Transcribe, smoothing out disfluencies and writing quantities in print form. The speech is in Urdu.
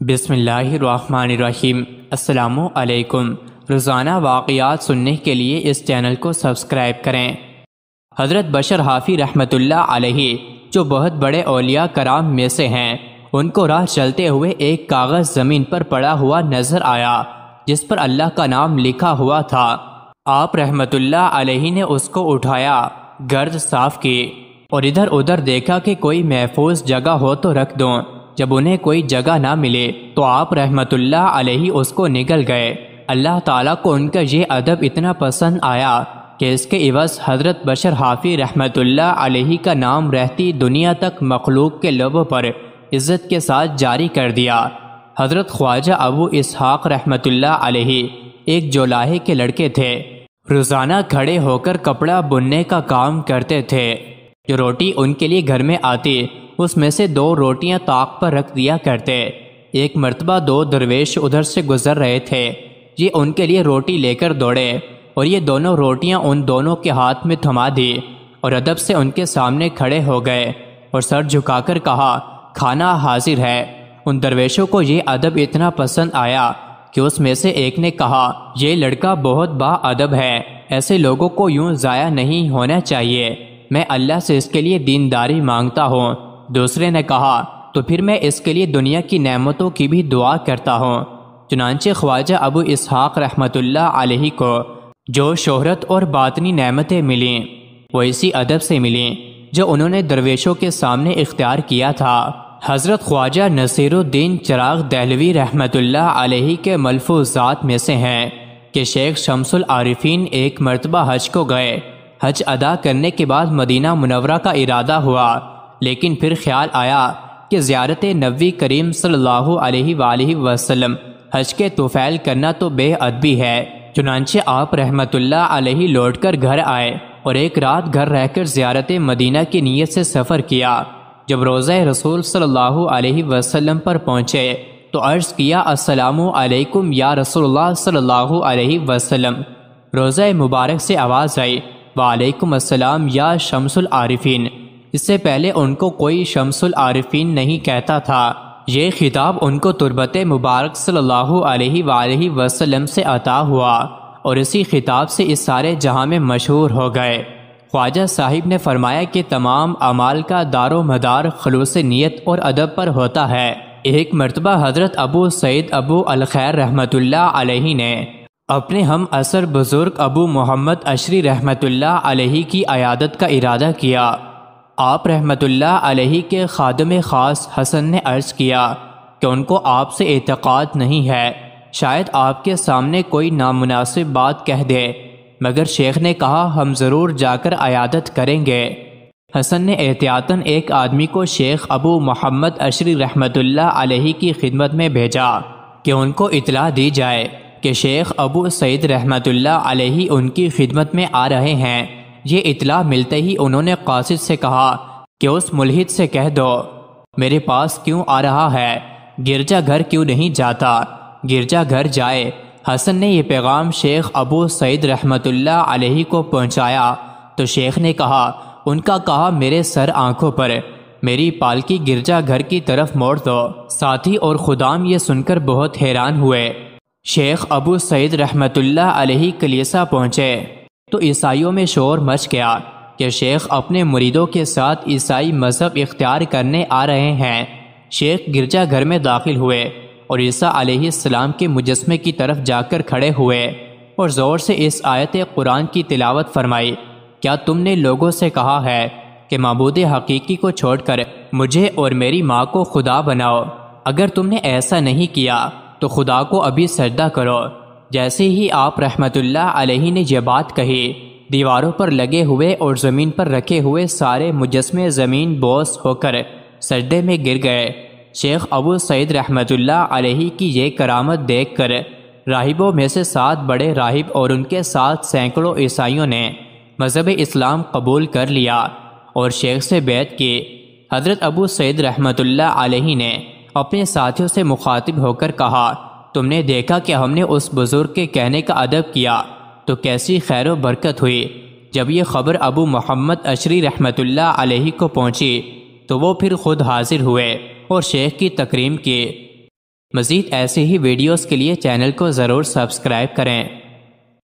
بسم اللہ الرحمن الرحیم۔ السلام علیکم۔ روزانہ واقعات سننے کے لیے اس چینل کو سبسکرائب کریں۔ حضرت بشر حافی رحمۃ اللہ علیہ جو بہت بڑے اولیاء کرام میں سے ہیں، ان کو راہ چلتے ہوئے ایک کاغذ زمین پر پڑا ہوا نظر آیا جس پر اللہ کا نام لکھا ہوا تھا۔ آپ رحمۃ اللہ علیہ نے اس کو اٹھایا، گرد صاف کی اور ادھر ادھر دیکھا کہ کوئی محفوظ جگہ ہو تو رکھ دوں۔ جب انہیں کوئی جگہ نہ ملے تو آپ رحمۃ اللہ علیہ اس کو نگل گئے۔ اللہ تعالیٰ کو ان کا یہ ادب اتنا پسند آیا کہ اس کے عوض حضرت بشر حافی رحمۃ اللہ علیہ کا نام رہتی دنیا تک مخلوق کے لبوں پر عزت کے ساتھ جاری کر دیا۔ حضرت خواجہ ابو اسحاق رحمۃ اللہ علیہ ایک جولاہے کے لڑکے تھے۔ روزانہ کھڑے ہو کر کپڑا بننے کا کام کرتے تھے۔ جو روٹی ان کے لیے گھر میں آتی اس میں سے 2 روٹیاں طاق پر رکھ دیا کرتے۔ ایک مرتبہ 2 درویش ادھر سے گزر رہے تھے۔ یہ ان کے لیے روٹی لے کر دوڑے اور یہ دونوں روٹیاں ان دونوں کے ہاتھ میں تھما دی اور ادب سے ان کے سامنے کھڑے ہو گئے اور سر جھکا کر کہا، کھانا حاضر ہے۔ ان درویشوں کو یہ ادب اتنا پسند آیا کہ اس میں سے ایک نے کہا، یہ لڑکا بہت با ادب ہے، ایسے لوگوں کو یوں ضائع نہیں ہونا چاہیے، میں اللہ سے اس کے لیے دینداری مانگتا ہوں۔ دوسرے نے کہا، تو پھر میں اس کے لیے دنیا کی نعمتوں کی بھی دعا کرتا ہوں۔ چنانچہ خواجہ ابو اسحاق رحمۃ اللہ علیہ کو جو شہرت اور باطنی نعمتیں ملیں وہ اسی ادب سے ملیں جو انہوں نے درویشوں کے سامنے اختیار کیا تھا۔ حضرت خواجہ نصیر الدین چراغ دہلوی رحمۃ اللہ علیہ کے ملفوظات میں سے ہیں کہ شیخ شمس العارفین ایک مرتبہ حج کو گئے۔ حج ادا کرنے کے بعد مدینہ منورہ کا ارادہ ہوا، لیکن پھر خیال آیا کہ زیارت نبی کریم صلی اللہ علیہ وآلہ وسلم حج کے طفیل کرنا تو بے ادبی ہے۔ چنانچہ آپ رحمۃ اللہ علیہ لوٹ کر گھر آئے اور ایک رات گھر رہ کر زیارت مدینہ کی نیت سے سفر کیا۔ جب روضہ رسول صلی اللہ علیہ وسلم پر پہنچے تو عرض کیا، السلام علیکم یا رسول اللہ صلی اللہ علیہ وسلم۔ روضہ مبارک سے آواز آئی، وعلیکم السلام یا شمس العارفین۔ اس سے پہلے ان کو کوئی شمس العارفین نہیں کہتا تھا۔ یہ خطاب ان کو تربت مبارک صلی اللہ علیہ وآلہ وسلم سے عطا ہوا اور اسی خطاب سے اس سارے جہاں میں مشہور ہو گئے۔ خواجہ صاحب نے فرمایا کہ تمام اعمال کا دار و مدار خلوص نیت اور ادب پر ہوتا ہے۔ ایک مرتبہ حضرت ابو سعید ابو الخیر رحمۃ اللہ علیہ نے اپنے ہم عصر بزرگ ابو محمد اشری رحمۃ اللہ علیہ کی عیادت کا ارادہ کیا۔ آپ رحمۃ اللہ علیہ کے خادم خاص حسن نے عرض کیا کہ ان کو آپ سے اعتقاد نہیں ہے، شاید آپ کے سامنے کوئی نامناسب بات کہہ دے، مگر شیخ نے کہا ہم ضرور جا کر عیادت کریں گے۔ حسن نے احتیاطاً ایک آدمی کو شیخ ابو محمد اشری رحمۃ اللہ علیہ کی خدمت میں بھیجا کہ ان کو اطلاع دی جائے کہ شیخ ابو سعید رحمۃ اللہ علیہ ان کی خدمت میں آ رہے ہیں۔ یہ اطلاع ملتے ہی انہوں نے قاصد سے کہا کہ اس ملحد سے کہہ دو میرے پاس کیوں آ رہا ہے، گرجا گھر کیوں نہیں جاتا، گرجا گھر جائے۔ حسن نے یہ پیغام شیخ ابو سعید رحمۃ اللہ علیہ کو پہنچایا تو شیخ نے کہا، ان کا کہا میرے سر آنکھوں پر، میری پالکی گرجا گھر کی طرف موڑ دو۔ ساتھی اور خدام یہ سن کر بہت حیران ہوئے۔ شیخ ابو سعید رحمۃ اللہ علیہ کلیسا پہنچے تو عیسائیوں میں شور مچ گیا کہ شیخ اپنے مریدوں کے ساتھ عیسائی مذہب اختیار کرنے آ رہے ہیں۔ شیخ گرجا گھر میں داخل ہوئے اور عیسیٰ علیہ السلام کے مجسمے کی طرف جا کر کھڑے ہوئے اور زور سے اس آیت قرآن کی تلاوت فرمائی، کیا تم نے لوگوں سے کہا ہے کہ معبود حقیقی کو چھوڑ کر مجھے اور میری ماں کو خدا بناؤ؟ اگر تم نے ایسا نہیں کیا تو خدا کو ابھی سجدہ کرو۔ جیسے ہی آپ رحمۃ اللہ علیہ نے یہ بات کہی، دیواروں پر لگے ہوئے اور زمین پر رکھے ہوئے سارے مجسمے زمین بوس ہو کر سجدے میں گر گئے۔ شیخ ابو سعید رحمۃ اللہ علیہ کی یہ کرامت دیکھ کر راہبوں میں سے 7 بڑے راہب اور ان کے ساتھ سینکڑوں عیسائیوں نے مذہب اسلام قبول کر لیا اور شیخ سے بیعت کی۔ حضرت ابو سعید رحمۃ اللہ علیہ نے اپنے ساتھیوں سے مخاطب ہو کر کہا، تم نے دیکھا کہ ہم نے اس بزرگ کے کہنے کا ادب کیا تو کیسی خیر و برکت ہوئی۔ جب یہ خبر ابو محمد اشری رحمۃ اللہ علیہ کو پہنچی تو وہ پھر خود حاضر ہوئے اور شیخ کی تکریم کی۔ مزید ایسے ہی ویڈیوز کے لیے چینل کو ضرور سبسکرائب کریں۔